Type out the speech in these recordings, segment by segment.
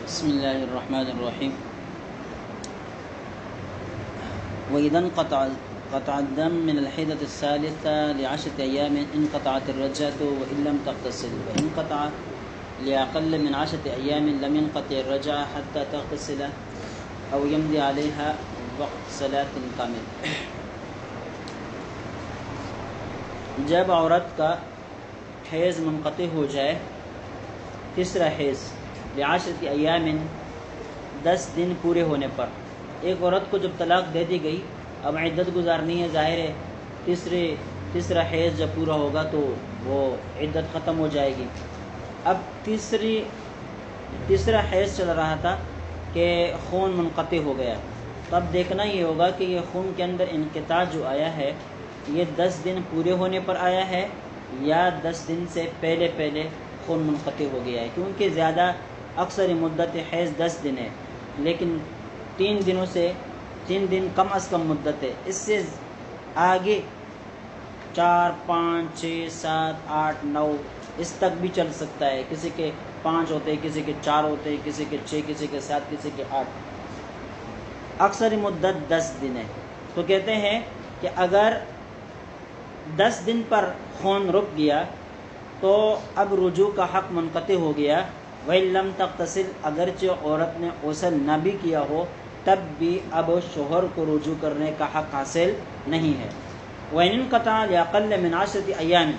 بسم الله الرحمن الرحيم. وإذا قطع الدم من الحيضة الثالثة ل10 أيام انقطعت الرجعة وإن لم تغتسل، وإن قطع لأقل من 10 أيام لم ينقطع الرجعة حتى تغتسل أو يمضي عليها وقت صلاة كامل. جب عورت کا حیض منقطع ہو جائے، تیسرا حیض ل10 ایام 10 دن پورے ہونے پر، ایک عورت کو جب طلاق دے دی گئی، اب عدت گزارنی ہے، ظاہر ہے تیسرا حیض جب پورا ہوگا تو وہ عدت ختم ہو جائے گی۔ اب تیسرا حیض چل رہا تھا کہ خون منقطع ہو گیا، تو اب دیکھنا یہ ہوگا کہ یہ خون کے اندر انقطاع جو آیا ہے یہ 10 دن پورے ہونے پر آیا ہے یا 10 دن سے پہلے خون منقطع ہو گیا ہے، کیونکہ زیادہ اکثر مدت حیض 10 دن ہے، لیکن 3 دن کم از کم مدت ہے، اس سے آگے 4 5 6 7 8 9 اس تک بھی چل سکتا ہے، کسی کے 5 ہوتے ہیں، کسی کے 4 ہوتے ہیں، کسی کے 6، کسی کے 7، کسی کے 8، اکثر مدت 10 دن ہے۔ تو کہتے ہیں کہ اگر 10 دن پر خون رک گیا تو اب رجوع کا حق منقطع ہو گیا۔ وَإِن لَمْ تَغْتَسِلْ، اگرچہ عورت نے غسل نہ بھی کیا ہو تب بھی اب شوہر کو رجوع کرنے کا حق حاصل نہیں ہے۔ وَإِنْ انْقَطَعَ لِأَقَلَّ مِنْ 10 أَيَّامٍ،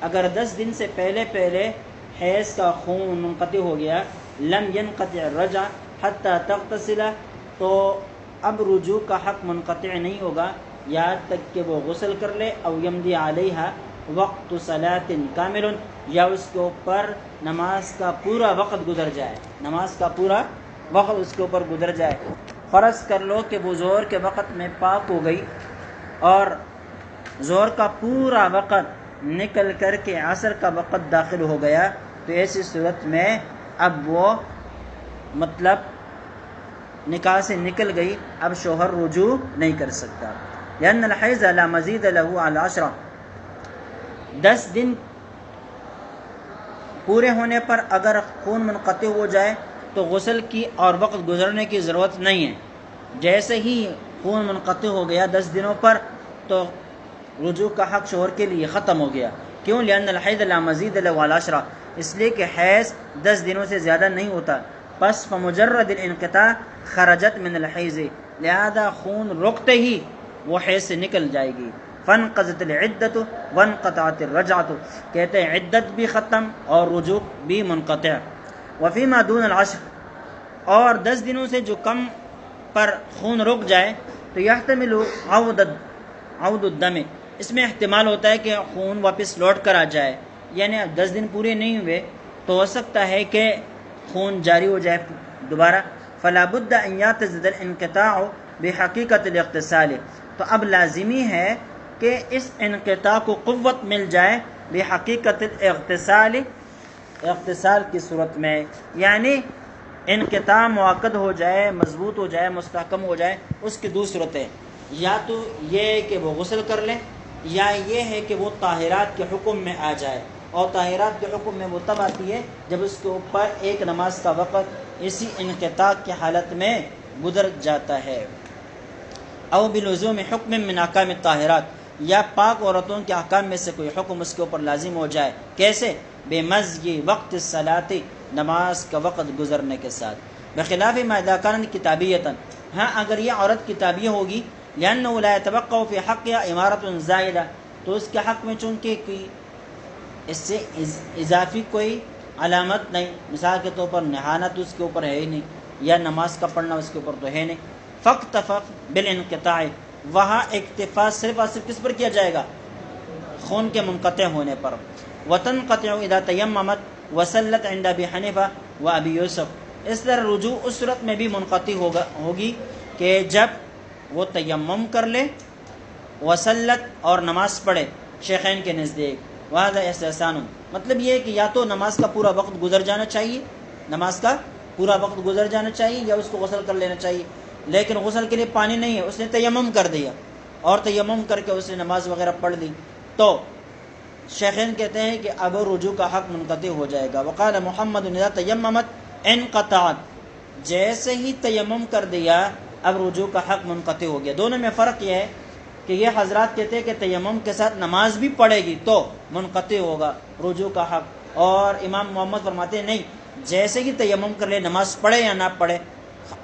اگر 10 دن سے پہلے حیض کا خون منقطع ہو گیا، لم ينقطع الرجع حتى تغتسل، تو اب رجوع کا حق منقطع نہیں ہوگا یہاں تک کہ وہ غسل کر لے، او یمضی علیہا وقت صلاۃ کامل، یا اس کے اوپر نماز کا پورا وقت گزر جائے، نماز کا پورا وقت اس کے اوپر گزر جائے۔ فرض کر لو کہ وہ ظہر کے وقت میں پاک ہو گئی اور ظہر کا پورا وقت نکل کر کے عصر کا وقت داخل ہو گیا، تو ایسی صورت میں اب وہ نکاح سے نکل گئی، اب شوہر رجوع نہیں کر سکتا۔ لأن الحیض لا مزید له على 10، 10 دن پورے ہونے پر اگر خون منقطع ہو جائے تو غسل کی اور وقت گزرنے کی ضرورت نہیں ہے، جیسے ہی خون منقطع ہو گیا 10 دنوں پر تو رجوع کا حق شوہر کے لیے ختم ہو گیا۔ کیوں؟ لأن الحیض لا مزید له على 10، اس لیے کہ حیض 10 دنوں سے زیادہ نہیں ہوتا، پس فمجرد الانقطاع خرجت من الحیض، لہذا خون رکتے ہی وہ حیض سے نکل جائے گی۔ فانقضت العدت وانقطعت الرجعت، کہتے ہیں عدت بھی ختم اور رجوع بھی منقطع۔ وفیما دون 10، اور 10 دنوں سے جو کم پر خون رک جائے تو یحتمل عود الدم، اس میں احتمال ہوتا ہے کہ خون واپس لوٹ کر آ جائے، یعنی 10 دن پورے نہیں ہوئے تو ہو سکتا ہے کہ خون جاری ہو جائے دوبارہ۔ فلا بد ان یعتزد الانقطاع بحقیقت الاغتسال، تو اب لازمی ہے کہ اس انقطاع کو قوت مل جائے بحقیقت الاغتسال، اغتسال کی صورت میں، یعنی انقطاع مؤکد ہو جائے، مضبوط ہو جائے، مستحکم ہو جائے۔ اس کی 2 صورتیں، یا تو یہ ہے کہ وہ غسل کر لے، یا یہ ہے کہ وہ طاہرات کے حکم میں آ جائے، اور طاہرات کے حکم میں وہ تب آتی ہے جب اس کے اوپر ایک نماز کا وقت اسی انقطاع کی حالت میں گزر جاتا ہے۔ او بلزوم حکم من احکام الطاہرات، یا پاک عورتوں کے احکام میں سے کوئی حکم اس کے اوپر لازم ہو جائے، کیسے؟ بمضی وقت الصلاۃ، نماز کا وقت گزرنے کے ساتھ۔ بخلاف ما اذا كانت کتابیۃ، ہاں اگر یہ عورت کتابیہ ہوگی، لأنه لا يتوقع في حقها امارۃ زائدہ، تو اس کے حق میں چونکہ اس سے اضافی کوئی علامت نہیں، مثال کے طور پر نہانا تو اس کے اوپر ہے ہی نہیں، یا نماز کا پڑھنا اس کے اوپر تو ہے نہیں، فاکتفى بالانقطاع، وہاں اکتفا صرف اور صرف کس پر کیا جائے گا؟ خون کے منقطع ہونے پر۔ وتنقطع اذا تیممت وصلت عند ابی حنیفہ و ابی یوسف، اس طرح رجوع اس صورت میں بھی منقطع ہوگی کہ جب وہ تیمم کر لے، وصلت اور نماز پڑھے شیخین کے نزدیک، وہذا استحسان، مطلب یہ ہے کہ یا تو نماز کا پورا وقت گزر جانا چاہیے، نماز کا پورا وقت گزر جانا چاہیے، یا اس کو غسل کر لینا چاہیے، لیکن غسل کے لیے پانی نہیں ہے، اس نے تیمم کر دیا اور تیمم کر کے اس نے نماز وغیرہ پڑھ لی، تو شیخین کہتے ہیں کہ اب رجوع کا حق منقطع ہو جائے گا۔ وقال محمد اذا تیممت انقطعت، جیسے ہی تیمم کر دیا اب رجوع کا حق منقطع ہو گیا۔ دونوں میں فرق یہ ہے کہ یہ حضرات کہتے ہیں کہ تیمم کے ساتھ نماز بھی پڑھے گی تو منقطع ہوگا رجوع کا حق، اور امام محمد فرماتے ہیں نہیں، جیسے ہی تیمم کر لے نماز پڑھے یا نہ پڑھے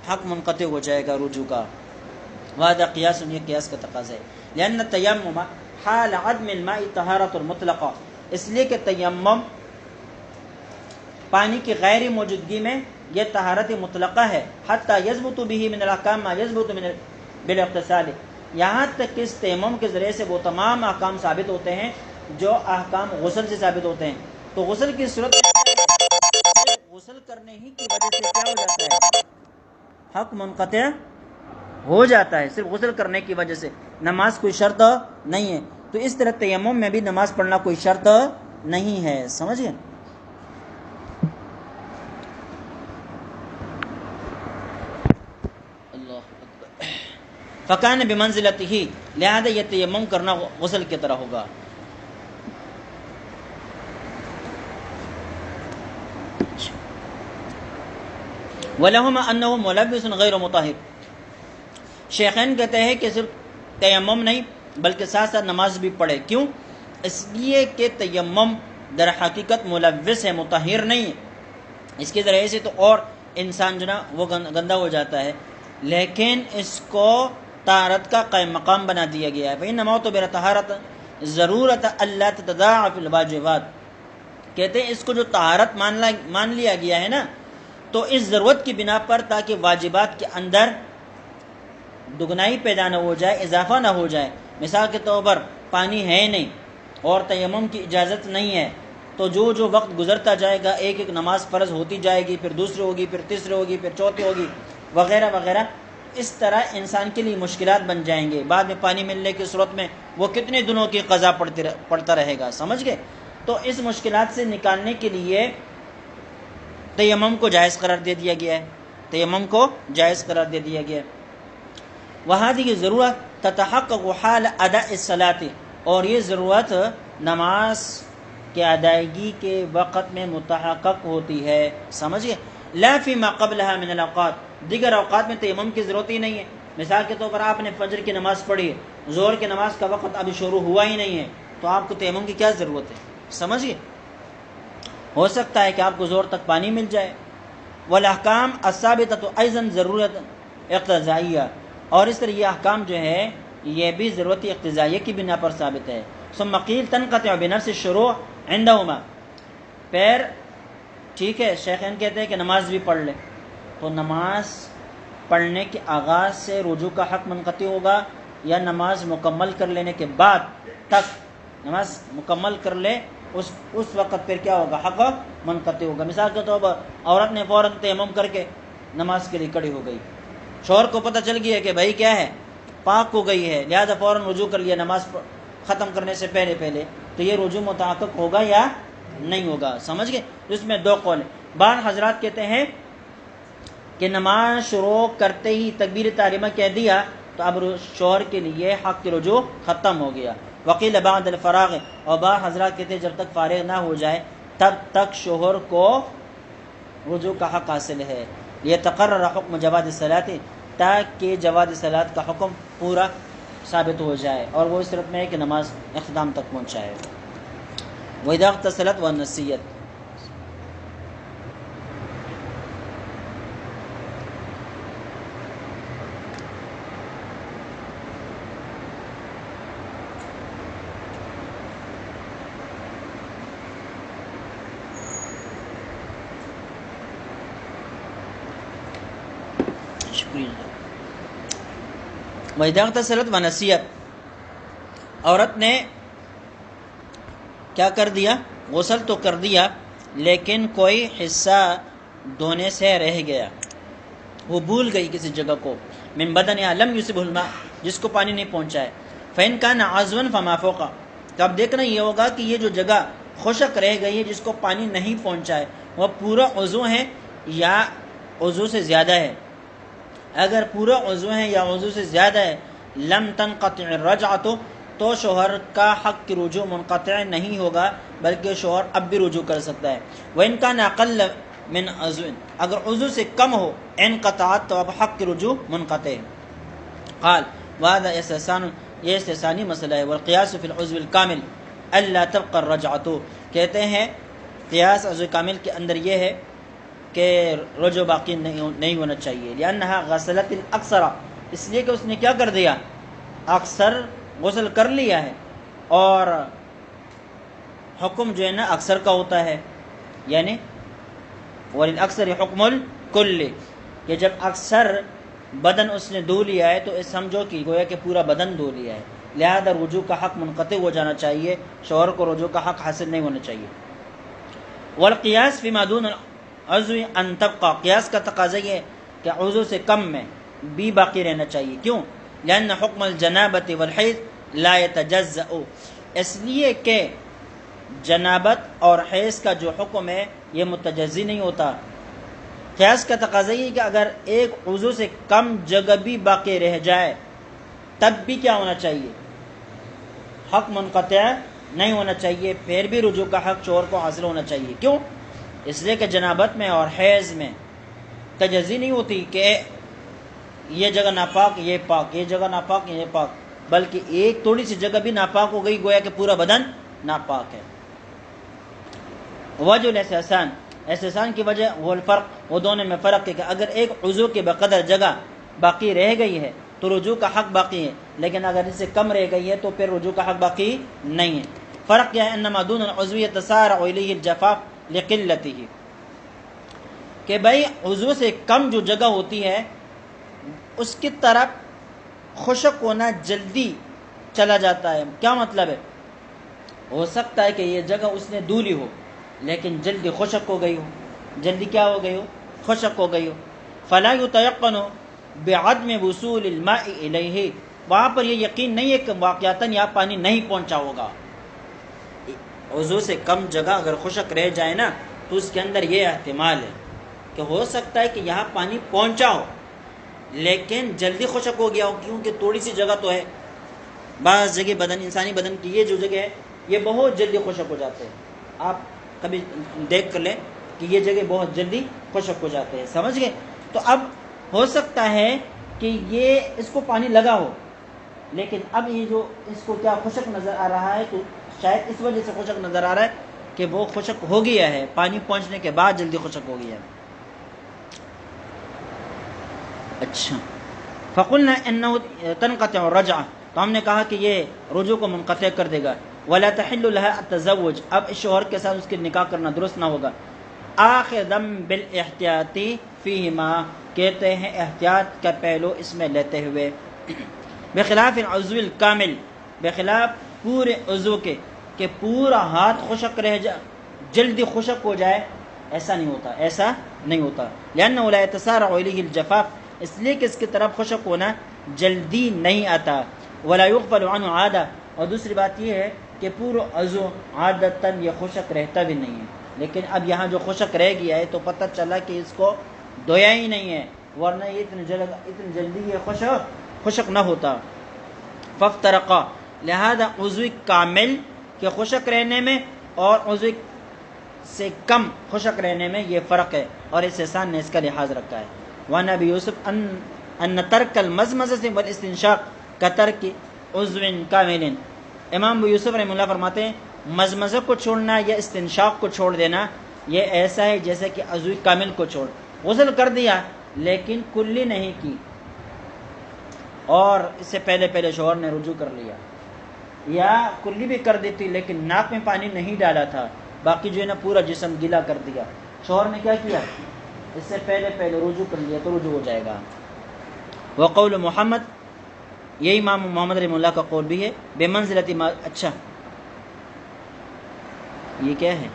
حق منقطع ہو جائے گا رجوع کا۔ وہذا قیاس، یہ قیاس کا تقاضا ہے، لأن التیمم حال عدم الماء طہارۃ المطلقہ، اس لیے کہ تیمم پانی کی غیر موجودگی میں یہ طہارت مطلقہ ہے، حتی یثبت به من الاحکام ما یثبت من بالاغتسال، یہاں تک کہ اس تیمم کے ذریعے سے وہ تمام احکام ثابت ہوتے ہیں جو احکام غسل سے ثابت ہوتے ہیں۔ تو غسل کی صورت غسل کرنے ہی کی وجہ سے کیا ہو جاتا ہے؟ حق منقطع ہو جاتا ہے، صرف غسل کرنے کی وجہ سے، نماز کوئی شرط نہیں ہے۔ تو اس طرح تیمم میں بھی نماز پڑھنا کوئی شرط نہیں ہے، سمجھ گئے؟ فکان بمنزلتہ، لہذا یہ تیمم کرنا غسل کی طرح ہوگا۔ وَلَهُمَا أَنَّهُ مُلَبِّسٌ غَيْرُ مُطَهِّرٌ، شیخین کہتے ہیں کہ صرف تیمم نہیں بلکہ ساتھ ساتھ نماز بھی پڑھے، کیوں؟ اس لیے کہ تیمم در حقیقت ملوث ہے، مطہر نہیں ہے، اس کے ذریعے سے تو اور انسان جو نا وہ گندا ہو جاتا ہے، لیکن اس کو طہارت کا قائم مقام بنا دیا گیا ہے۔ فإنما اعتبر طہارت ضرورت اللہ تتضاعف الواجبات، کہتے ہیں اس کو جو طہارت مان لیا گیا ہے نا، تو اس ضرورت کی بنا پر تاکہ واجبات کے اندر دگنائی پیدا نہ ہو جائے، اضافہ نہ ہو جائے۔ مثال کے طور پر پانی ہے نہیں اور تیمم کی اجازت نہیں ہے، تو جو وقت گزرتا جائے گا ایک ایک نماز فرض ہوتی جائے گی، پھر دوسری ہوگی، پھر تیسری ہوگی، پھر چوتھی ہوگی، وغیرہ وغیرہ، اس طرح انسان کے لیے مشکلات بن جائیں گے۔ بعد میں پانی ملنے کی صورت میں وہ کتنے دنوں کی قضا پڑتا رہے گا، سمجھ گئے؟ تو اس مشکلات سے نکالنے کے لیے تیمم کو جائز قرار دے دیا گیا ہے، تیمم کو جائز قرار دے دیا گیا ہے۔ وہذہ ضرورت تتحقق حال اداء الصلاۃ، اور یہ ضرورت نماز کے ادائیگی کے وقت میں متحقق ہوتی ہے، سمجھئے؟ لا فیما قبلها من الاوقات، دیگر اوقات میں تیمم کی ضرورت ہی نہیں ہے۔ مثال کے طور پر آپ نے فجر کی نماز پڑھی ہے، ظہر کی نماز کا وقت ابھی شروع ہوا ہی نہیں ہے، تو آپ کو تیمم کی کیا ضرورت ہے، سمجھئے؟ ہو سکتا ہے کہ آپ کو ظہر تک پانی مل جائے۔ والاحکام الثابتۃ ایضا ضرورت اقتضائیہ، اور اس طرح یہ احکام جو ہے یہ بھی ضرورت اقتضائیہ کی بنا پر ثابت ہے۔ ثم قیل تنقطع بنفس الشروع عندهما، پھر ٹھیک ہے شیخین کہتے ہیں کہ نماز بھی پڑھ لے، تو نماز پڑھنے کے آغاز سے رجوع کا حق منقطع ہوگا، یا نماز مکمل کر لینے کے بعد تک، نماز مکمل کر لے اس وقت پھر کیا ہوگا؟ حق منقطع ہوگا۔ مثال کے طور پر عورت نے فوراً تیمم کر کے نماز کے لیے کھڑی ہو گئی، شوہر کو پتہ چل گیا کہ بھائی کیا ہے، پاک ہو گئی ہے، لہذا فوراً رجوع کر لیا نماز ختم کرنے سے پہلے، تو یہ رجوع متحقق ہوگا یا نہیں ہوگا، سمجھ گئے؟ اس میں دو قول ہیں۔ بعض حضرات کہتے ہیں کہ نماز شروع کرتے ہی تکبیر تحریمہ کہہ دیا تو اب شوہر کے لیے حق کی رجوع ختم ہو گیا۔ وقیل بعد الفراغ، اور بعض حضرات کہتے ہیں جب تک فارغ نہ ہو جائے تب تک شوہر کو رجوع کا حق حاصل ہے۔ یہ تقرر حکم جواز الصلاۃ، تاکہ جواز الصلاۃ کا حکم پورا ثابت ہو جائے، اور وہ اس صورت میں ہے کہ نماز اختتام تک پہنچائے۔ وَإِذَا اغْتَسَلَتْ وَنَسِيَتْ، وَإِذَا اغْتَسَلَتْ وَنَسِيَتْ، عورت نے کیا کر دیا؟ غسل تو کر دیا لیکن کوئی حصہ دھونے سے رہ گیا، وہ بھول گئی کسی جگہ کو، من بدنہا لم یصبہ الماء، جس کو پانی نہیں پہنچا ہے، فإن كان عضوا فما فوقہ، تو اب دیکھنا یہ ہوگا کہ یہ جو جگہ خشک رہ گئی ہے جس کو پانی نہیں پہنچا ہے وہ پورا عضو ہے یا عضو سے زیادہ ہے۔ اگر پورا عضو ہے یا عضو سے زیادہ ہے، لم تنقطع الرجعۃ، تو شوہر کا حق کی رجوع منقطع نہیں ہوگا بلکہ شوہر اب بھی رجوع کر سکتا ہے۔ وإن كان اقل من عضو، اگر عضو سے کم ہو انقطعت تو اب حق کی رجوع منقطع ہے۔ قال وهذا استحسان، یہ استحسانی مسئلہ ہے۔ والقیاس فی العضو الکامل الا تبقى الرجعۃ، کہتے ہیں قیاس عضو کامل کے اندر یہ ہے کہ رجوع باقی نہیں ہونا چاہیے، لانها غسلت الاکثر، اس لیے کہ اس نے کیا کر دیا، اکثر غسل کر لیا ہے، اور حکم جو ہے نا اکثر کا ہوتا ہے، یعنی وللاکثر حکم الکل، کہ جب اکثر بدن اس نے دھو لیا ہے تو اس سمجھو کہ گویا کہ پورا بدن دھو لیا ہے، لہذا رجوع کا حق منقطع ہو جانا چاہیے، شوہر کو رجوع کا حق حاصل نہیں ہونا چاہیے۔ والقیاس فیما دون العضو ان تبقى، قیاس کا تقاضا یہ ہے کہ عضو سے کم میں بھی باقی رہنا چاہیے، کیوں؟ لأن حکم الجنابۃ والحیض لا يتجزأ، اس لیے کہ جنابت اور حیض کا جو حکم ہے یہ متجزی نہیں ہوتا۔ قیاس کا تقاضا یہ کہ اگر ایک عضو سے کم جگہ بھی باقی رہ جائے تب بھی کیا ہونا چاہیے، حق منقطع نہیں ہونا چاہیے، پھر بھی رجوع کا حق شوہر کو حاصل ہونا چاہیے، کیوں؟ اس لیے کہ جنابت میں اور حیض میں تجزی نہیں ہوتی کہ یہ جگہ ناپاک یہ پاک، یہ جگہ ناپاک یہ پاک، بلکہ ایک تھوڑی سی جگہ بھی ناپاک ہو گئی گویا کہ پورا بدن ناپاک ہے۔ وجہ الاستحسان، استحسان کی وجہ وہ الفرق، وہ دونوں میں فرق ہے کہ اگر ایک عضو کے بقدر جگہ باقی رہ گئی ہے تو رجوع کا حق باقی ہے، لیکن اگر اس سے کم رہ گئی ہے تو پھر رجوع کا حق باقی نہیں ہے۔ فرق کیا ہے؟ انما دون العضو يتسارع الیہ الجفاف لقلتہ، کہ بھائی عضو سے کم جو جگہ ہوتی ہے اس کی طرف خشک ہونا جلدی چلا جاتا ہے۔ کیا مطلب ہے؟ ہو سکتا ہے کہ یہ جگہ اس نے دھولی ہو لیکن جلدی خشک ہو گئی ہو، جلدی کیا ہو گئی ہو، خشک ہو گئی ہو۔ فلا یتیقن بعدم وصول الماء الیہ، وہاں پر یہ یقین نہیں ہے کہ واقعتاً یہاں پانی نہیں پہنچا ہوگا۔ عضو سے کم جگہ اگر خشک رہ جائے نا تو اس کے اندر یہ احتمال ہے کہ ہو سکتا ہے کہ یہاں پانی پہنچا ہو لیکن جلدی خشک ہو گیا ہو، کیونکہ تھوڑی سی جگہ تو ہے۔ بعض جگہ بدن، انسانی بدن کی یہ جو جگہ ہے یہ بہت جلدی خشک ہو جاتے ہیں، آپ کبھی دیکھ کر لیں کہ یہ جگہ بہت جلدی خشک ہو جاتے ہیں، سمجھ گئے؟ تو اب ہو سکتا ہے کہ یہ اس کو پانی لگا ہو لیکن اب یہ جو اس کو کیا خشک نظر آ رہا ہے، تو شاید اس وجہ سے خشک نظر آ رہا ہے کہ وہ خشک ہو گیا ہے، پانی پہنچنے کے بعد جلدی خشک ہو گیا ہے۔ اچھا، فقلنا انه تنقطع الرجعہ، تو ہم نے کہا کہ یہ رجوع کو منقطع کر دے گا۔ ولا تحل لها التزوج، اب اس شوہر کے ساتھ اس کے نکاح کرنا درست نہ ہوگا۔ آخذا بالاحتیاط فیہما، کہتے ہیں احتیاط کا پہلو اس میں لیتے ہوئے، بخلاف العضو الکامل، بخلاف پورے عضو کے کہ پورا ہاتھ خشک رہ جائے، جلدی خشک ہو جائے، ایسا نہیں ہوتا، ایسا نہیں ہوتا۔ لأنه لا يتسارع الیہ الجفاف، اس لیے کہ اس کی طرف خشک ہونا جلدی نہیں آتا۔ ولا يغفل عنه عادہ، اور دوسری بات یہ ہے کہ پورا عضو عادتاً یہ خشک رہتا بھی نہیں ہے، لیکن اب یہاں جو خشک رہ گیا ہے تو پتہ چلا کہ اس کو دھویا ہی نہیں ہے، ورنہ یہ اتنی جلدی یہ خشک نہ ہوتا۔ فافترقا، لہذا عضو کامل کے خشک رہنے میں اور عضو سے کم خشک رہنے میں یہ فرق ہے، اور استحسان نے اس کا لحاظ رکھا ہے۔ وعن ابی یوسف ان ترک المزمزة والاستنشاق کترک عضو کامل، امام ابو یوسف رحمہ اللہ فرماتے ہیں مزمزہ کو چھوڑنا یا استنشاق کو چھوڑ دینا یہ ایسا ہے جیسے کہ عضو کامل کو چھوڑ، غسل کر دیا لیکن کلی نہیں کی، اور اس سے پہلے شوہر نے رجوع کر لیا، یا کلی بھی کر دیتی لیکن ناک میں پانی نہیں ڈالا تھا، باقی جو ہے نا پورا جسم گیلا کر دیا، شوہر نے کیا کیا، اس سے پہلے رجوع کر لیا تو رجوع ہو جائے گا۔ وقول محمد، یہ امام محمد رحمہ اللہ کا قول بھی ہے، بے منزلت ما، اچھا یہ کیا ہے،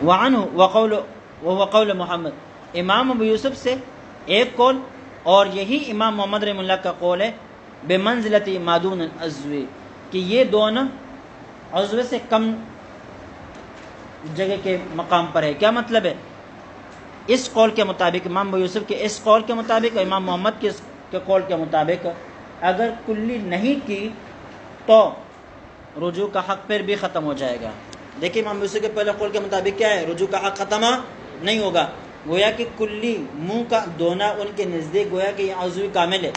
وعنہ وقول محمد، امام ابو یوسف سے ایک قول اور یہی امام محمد رحمہ اللہ کا قول ہے بے منزلت ما دون العضو، کہ یہ دونوں عضو سے کم جگہ کے مقام پر ہے۔ کیا مطلب ہے؟ اس قول کے مطابق، امام ابو یوسف کے اس قول کے مطابق اور امام محمد کے قول کے مطابق اگر کلی نہیں کی تو رجوع کا حق پھر بھی ختم ہو جائے گا، دیکھیں امام یوسف کے پہلے قول کے مطابق کیا ہے؟ رجوع کا حق ختم نہیں ہوگا، گویا کہ کلی منہ کا دھونا ان کے نزدیک گویا کہ یہ عضو کامل ہے،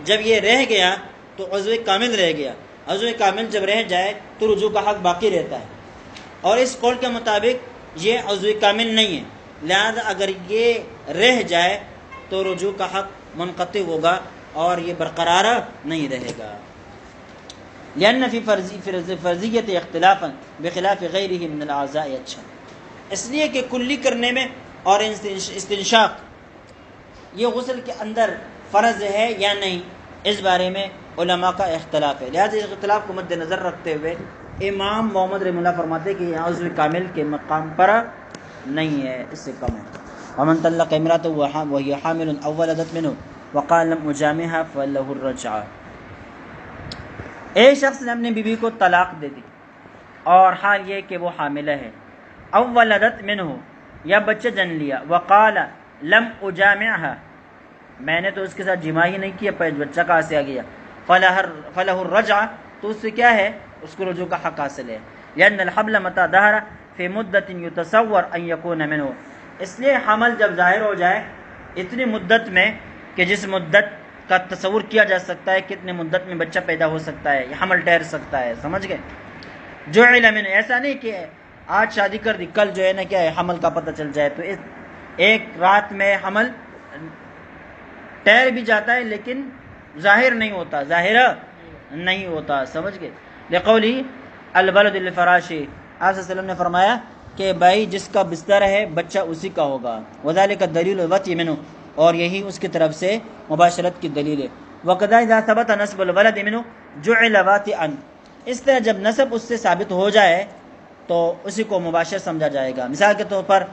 جب یہ رہ گیا تو عضو کامل رہ گیا، عضو کامل جب رہ جائے تو رجوع کا حق باقی رہتا ہے، اور اس قول کے مطابق یہ عضو کامل نہیں ہے، لہذا اگر یہ رہ جائے تو رجوع کا حق منقطع ہوگا اور یہ برقرار نہیں رہے گا۔ لأن فی فرضیت اختلافا بخلاف غیرہ من الاعضاء، اچھا اس لیے کہ کلی کرنے میں اور استنشاق یہ غسل کے اندر فرض ہے یا نہیں، اس بارے میں علماء کا اختلاف ہے، لہذا اس اختلاف کو مد نظر رکھتے ہوئے امام محمد رحمہ اللہ فرماتے کہ یہ عضو کامل کے مقام پر نہیں ہے، اس سے کم ہے۔ ومن طلق امرأته وهي حامل او ولدت منه وقال لم اجامعها فله الرجعة، ایک شخص نے اپنی بیوی کو طلاق دے دی اور حال یہ کہ وہ حاملہ ہے، او ولدت منہ یا بچہ جن لیا، وقال لم اجامعها میں نے تو اس کے ساتھ جماع ہی نہیں کیا، بچہ کہاں سے آ گیا، فلہ الرجعہ تو اس سے کیا ہے؟ اس کو رجوع کا حق حاصل ہے، لأن الحمل متى ظهر في مدة يتصور ان يكون منه، اس لیے حمل جب ظاہر ہو جائے اتنی مدت میں کہ جس مدت کا تصور کیا جا سکتا ہے کتنے مدت میں بچہ پیدا ہو سکتا ہے، یہ حمل ٹھہر سکتا ہے، سمجھ گئے؟ جعل من، ایسا نہیں کہ آج شادی کر دی کل جو ہے نا کیا ہے حمل کا پتہ چل جائے، تو ایک رات میں حمل ٹھہر بھی جاتا ہے لیکن ظاہر نہیں ہوتا، ظاہر نہیں ہوتا، سمجھ گئے؟ لقولی البلد الفراش، آپ صلی اللہ علیہ وسلم نے فرمایا کہ بھائی جس کا بستر ہے بچہ اسی کا ہوگا، وذالک الدلیل الوطی منہ، اور یہی اس کی طرف سے مباشرت کی دلیل ہے، وقضا اذا ثبت نسب الولد منہ جعل واطئا، اس طرح جب نسب اس سے ثابت ہو جائے تو اسی کو مباشر سمجھا جائے گا۔ مثال کے طور پر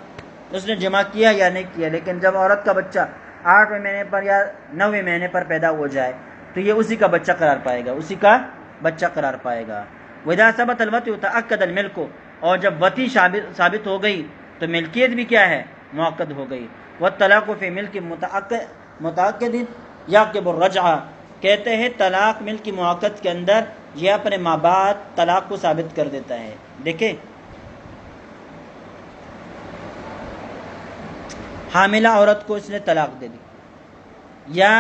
اس نے جماع کیا یا نہیں کیا، لیکن جب عورت کا بچہ 8ویں مہینے پر یا 9ویں مہینے پر پیدا ہو جائے تو یہ اسی کا بچہ قرار پائے گا، اسی کا بچہ قرار پائے گا۔ وَإِذَا ثَبَتَ الْوَطْءُ تَأَكَّدَ الْمِلْكُ، اور جب وطی ثابت ہو گئی تو ملکیت بھی کیا ہے؟ مؤکد ہو گئی۔ وَالطَّلَاقُ فِي مِلْكِ مُتَأَكِّدٍ يَعْقِبُ الرَّجْعَةَ، کہتے ہیں طلاق ملک مؤکد کے اندر یہ اپنے ماں بعد طلاق کو ثابت کر دیتا ہے۔ دیکھیں حاملہ عورت کو اس نے طلاق دے دی، یا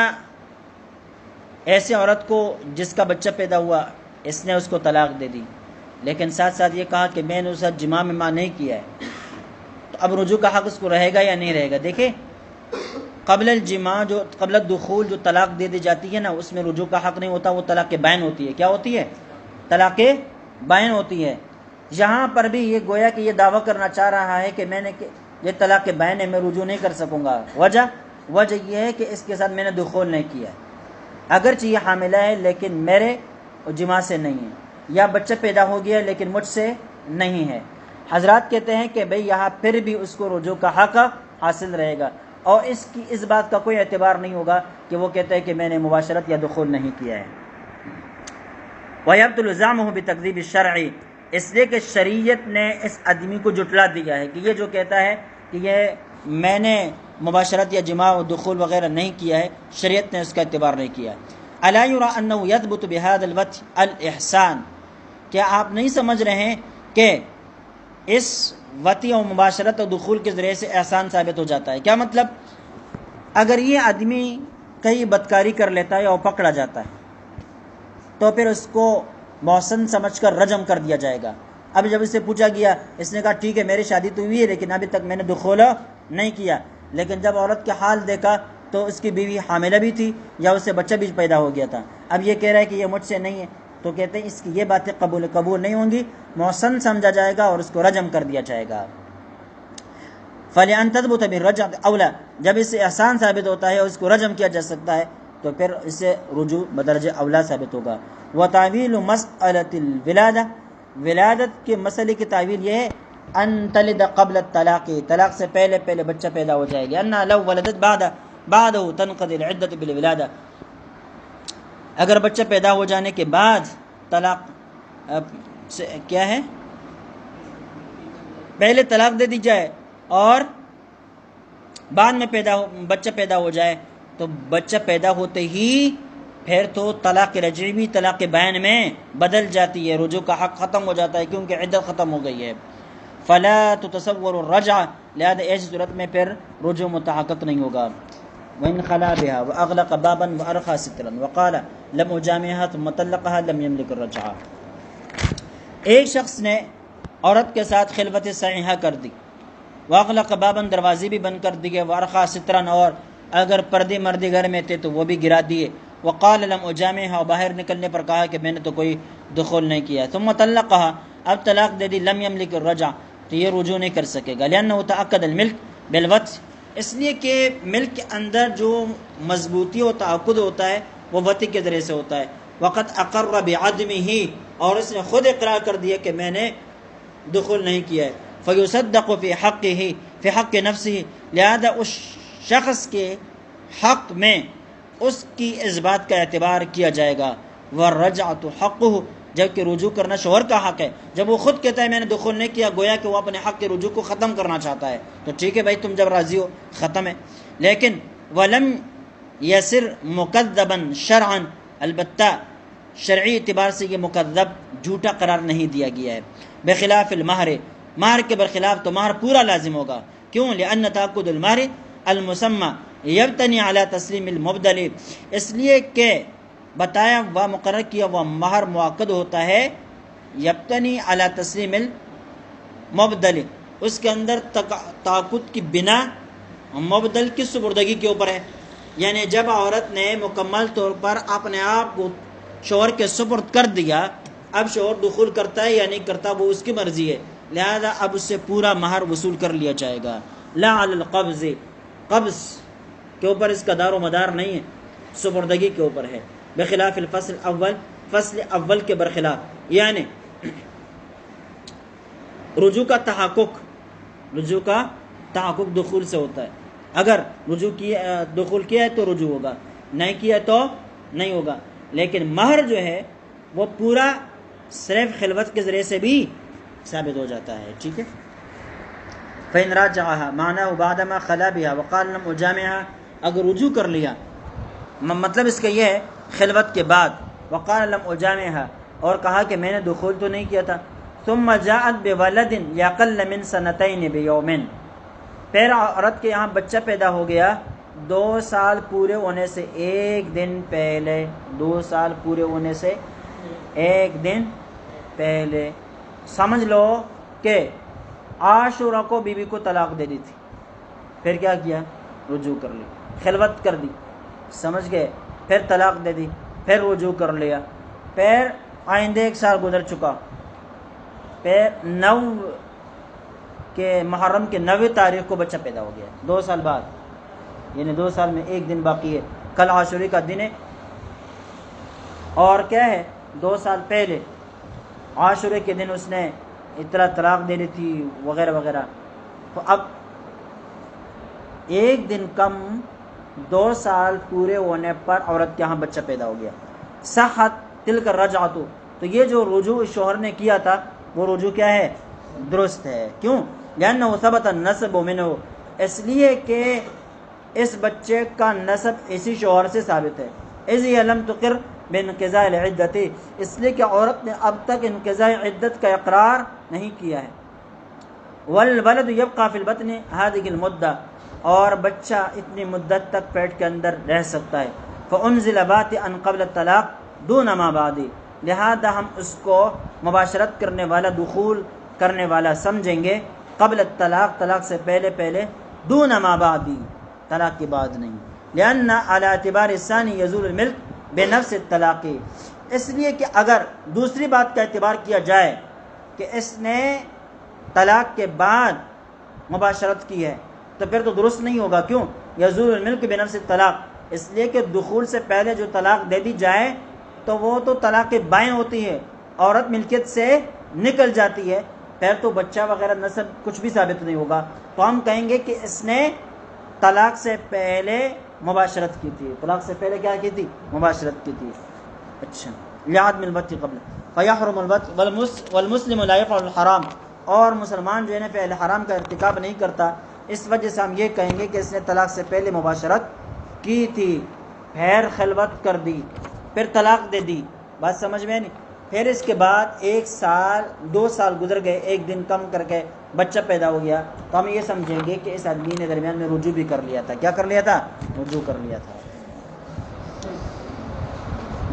ایسے عورت کو جس کا بچہ پیدا ہوا اس نے اس کو طلاق دے دی، لیکن ساتھ ساتھ یہ کہا کہ میں نے اس ساتھ جماع میں ماں نہیں کیا ہے، تو اب رجوع کا حق اس کو رہے گا یا نہیں رہے گا؟ دیکھیں قبل الجماع جو قبل الدخول جو طلاق دے دی جاتی ہے نا اس میں رجوع کا حق نہیں ہوتا، وہ طلاق بائن ہوتی ہے۔ کیا ہوتی ہے؟ طلاق بائن ہوتی ہے۔ یہاں پر بھی یہ گویا کہ یہ دعویٰ کرنا چاہ رہا ہے کہ میں نے یہ طلاق بائن ہے، میں رجوع نہیں کر سکوں گا۔ وجہ یہ ہے کہ اس کے ساتھ میں نے دخول نہیں کیا، اگرچہ یہ حاملہ ہے لیکن میرے جماع سے نہیں ہے، یا بچہ پیدا ہو گیا لیکن مجھ سے نہیں ہے۔ حضرات کہتے ہیں کہ بھئی یہاں پھر بھی اس کو رجوع کا حق حاصل رہے گا، اور اس بات کا کوئی اعتبار نہیں ہوگا کہ وہ کہتا ہے کہ میں نے مباشرت یا دخول نہیں کیا ہے۔ وَيَبْطُلُ زَعْمُهُ بِتَكْذِيبِ الشَّرْعِ، اس لیے کہ شریعت نے اس آدمی کو جھٹلا دیا ہے کہ یہ جو کہتا ہے کہ یہ میں نے مباشرت یا جماع و دخول وغیرہ نہیں کیا ہے، شریعت نے اس کا اعتبار نہیں کیا۔ أَلَا يُرَى أَنَّهُ يَثْبُتُ بِهَذَا الْوَطْءِ الْإِحْسَانِ، کیا آپ نہیں سمجھ رہے ہیں کہ اس وطی و مباشرت و دخول کے ذریعے سے احسان ثابت ہو جاتا ہے؟ کیا مطلب؟ اگر یہ آدمی کہیں بدکاری کر لیتا ہے اور پکڑا جاتا ہے تو پھر اس کو محسن سمجھ کر رجم کر دیا جائے گا۔ اب جب اس سے پوچھا گیا اس نے کہا ٹھیک ہے میری شادی تو ہوئی ہے لیکن ابھی تک میں نے دخول نہیں کیا، لیکن جب عورت کے حال دیکھا تو اس کی بیوی حاملہ بھی تھی یا اس سے بچہ بھی پیدا ہو گیا تھا، اب یہ کہہ رہا ہے کہ یہ مجھ سے نہیں ہے، تو کہتے ہیں اس کی یہ باتیں قبول نہیں ہوں گی، محسن سمجھا جائے گا اور اس کو رجم کر دیا جائے گا۔ فَلِأَنْ تَثْبُتَ بِالرَّجْعِ أَوْلَى، جب اس سے احسان ثابت ہوتا ہے اور اس کو رجم کیا جا سکتا ہے تو پھر اس سے رجوع بدرجہ اولا ثابت ہوگا۔ وَتَعْوِيلُ مَسْأَلَةِ الْوِلَادَةِ، ولادت کے مسئلے کی تعویل یہ ہے ان تلد قبل الطلاق، طلاق سے پہلے بچہ پیدا ہو جائے گا، انہا لو ولدت بعدہ تنقضی العدت بالولادہ، اگر بچہ پیدا ہو جانے کے بعد طلاق کیا ہے پہلے طلاق دے دی جائے اور بعد میں بچہ پیدا ہو جائے تو بچہ پیدا ہوتے ہی پھر تو طلاق رجعی بھی طلاق بائن میں بدل جاتی ہے، رجوع کا حق ختم ہو جاتا ہے کیونکہ عدت ختم ہو گئی ہے۔ فلا تتصور الرجع، لہذا ایسی صورت میں پھر رجوع متحقق نہیں ہوگا۔ وإن خلا بها وأغلق بابا وأرخى سترا وقال لم أجامعها ثم طلقها لم يملك الرجعة۔ ایک شخص نے عورت کے ساتھ خلوت صحیحہ کر دی، واغلق بابا دروازے بھی بند کر دیے، وارخا سترن اور اگر پردے مردے گھر میں تھے تو وہ بھی گرا دیے، وقال لم اجامعها اور باہر نکلنے پر کہا کہ میں نے تو کوئی دخول نہیں کیا، ثم طلقها اب طلاق دے دی، لم يملك الرجع تو یہ رجوع نہیں کر سکے گا، لأنه تأکد الملک بالوطء، اس لیے کہ ملک کے اندر جو مضبوطی و تعاقد ہوتا ہے وہ وطء کے ذریعے سے ہوتا ہے، وقت اقر بعدمه اور اس نے خود اقرار کر دیا کہ میں نے دخول نہیں کیا ہے، فیصدق فی حقه فی حق نفسه، لہذا اس شخص کے حق میں اس کی اس بات کا اعتبار کیا جائے گا، والرجعۃ حقه جبکہ رجوع کرنا شوہر کا حق ہے، جب وہ خود کہتا ہے میں نے دخول نہیں کیا گویا کہ وہ اپنے حق کے رجوع کو ختم کرنا چاہتا ہے، تو ٹھیک ہے بھائی تم جب راضی ہو ختم ہے، لیکن ولم یسر مکذبا شرعا، البتہ شرعی اعتبار سے یہ مکذب جھوٹا قرار نہیں دیا گیا ہے، بخلاف المہر، مہر کے برخلاف تو مہر پورا لازم ہوگا، کیوں؟ لأن تأکد المہر المسمى یبتنی علی تسلیم المبدل، اس لیے کہ بتایا و مقرر کیا وہ مہر مؤکد ہوتا ہے، یبتنی علی تسلیم المبدل، اس کے اندر تأکد کی بنا مبدل کی سپردگی کے اوپر ہے، یعنی جب عورت نے مکمل طور پر اپنے آپ کو شوہر کے سپرد کر دیا، اب شوہر دخول کرتا ہے یا نہیں کرتا وہ اس کی مرضی ہے، لہذا اب اس سے پورا مہر وصول کر لیا جائے گا، لا علی القبض، قبض کے اوپر اس کا دار و مدار نہیں ہے، سپردگی کے اوپر ہے، بخلاف الفصل اول، فصل اول کے برخلاف، یعنی رجوع کا تحقق دخول سے ہوتا ہے، اگر دخول کیا ہے تو رجوع ہوگا، نہیں کیا تو نہیں ہوگا، لیکن مہر جو ہے وہ پورا صرف خلوت کے ذریعے سے بھی ثابت ہو جاتا ہے، ٹھیک ہے۔ فإن راجعها معناه بعدما خلا بها وقال لم أجامعها، اگر رجوع کر لیا مطلب اس کا یہ ہے خلوت کے بعد، وقال لم أجامعها اور کہا کہ میں نے دخول تو نہیں کیا تھا، ثم جاءت بولد يقل من سنتين بيوم، پھر عورت کے یہاں بچہ پیدا ہو گیا 2 سال پورے ہونے سے ایک دن پہلے، 2 سال پورے ہونے سے ایک دن پہلے، سمجھ لو کہ عاشورہ کو بیوی کو طلاق دے دی تھی، پھر کیا کیا؟ رجوع کر لی، خلوت کر دی، سمجھ گئے، پھر طلاق دے دی، پھر رجوع کر لیا، پھر آئندہ 1 سال گزر چکا، پھر 9 کے محرم کے 9 تاریخ کو بچہ پیدا ہو گیا، 2 سال بعد، یعنی 2 سال میں ایک دن باقی ہے، کل عاشوری کا دن ہے، اور کیا ہے 2 سال پہلے عاشورے کے دن اس نے اطلاع طلاق دے دی تھی وغیرہ وغیرہ، تو اب ایک دن کم 2 سال پورے ہونے پر عورت کے ہاں بچہ پیدا ہو گیا، صحت تلک الرجعۃ، تو یہ جو رجوع شوہر نے کیا تھا وہ رجوع کیا ہے؟ درست ہے، کیوں؟ لأنہ ثبت النسب منہ، اس لیے کہ اس بچے کا نسب اسی شوہر سے ثابت ہے، اذ ہی لم تقر بانقضاء العدت، اس لیے کہ عورت نے اب تک انقضاء عدت کا اقرار نہیں کیا ہے، والولد یبقى فی البطن هذه المدہ، اور بچہ اتنی مدت تک پیٹ کے اندر رہ سکتا ہے، فانزل باطئا قبل الطلاق دون ما بعد، لہذا ہم اس کو مباشرت کرنے والا، دخول کرنے والا سمجھیں گے، قبل الطلاق طلاق سے پہلے، دون ما بعد طلاق کے بعد نہیں، لأن على اعتبار الثانی یزول الملک بنفس الطلاق، اس لیے کہ اگر دوسری بات کا اعتبار کیا جائے کہ اس نے طلاق کے بعد مباشرت کی ہے تو پھر تو درست نہیں ہوگا، کیوں؟ یزول الملک بنفس الطلاق، اس لیے کہ دخول سے پہلے جو طلاق دے دی جائے تو وہ تو طلاق بائن ہوتی ہے، عورت ملکیت سے نکل جاتی ہے، پھر تو بچہ وغیرہ نسب کچھ بھی ثابت نہیں ہوگا، تو ہم کہیں گے کہ اس نے طلاق سے پہلے مباشرت کی تھی، طلاق سے پہلے کیا کی تھی؟ مباشرت کی تھی، اچھا، لعدم البت قبل فیحرم البت والمسلم لا يفعل الحرام، اور مسلمان جو ہے نا فعل حرام کا ارتکاب نہیں کرتا، اس وجہ سے ہم یہ کہیں گے کہ اس نے طلاق سے پہلے مباشرت کی تھی، پھر خلوت کر دی، پھر طلاق دے دی، بات سمجھ میں نہیں. پھر اس کے بعد 1 سال 2 سال گزر گئے، 1 دن کم کر کے بچہ پیدا ہو گیا، تو ہم یہ سمجھیں گے کہ اس آدمی نے درمیان میں رجوع بھی کر لیا تھا. کیا کر لیا تھا؟ رجوع کر لیا تھا.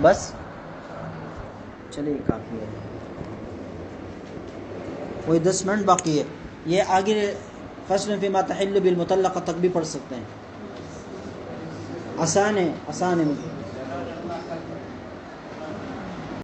بس چلیے کافی ہے، کوئی 10 منٹ باقی ہے. یہ آگے فصل فیما تحل بالمطلقہ تک بھی پڑھ سکتے ہیں. آسان ہے، آسان ہے.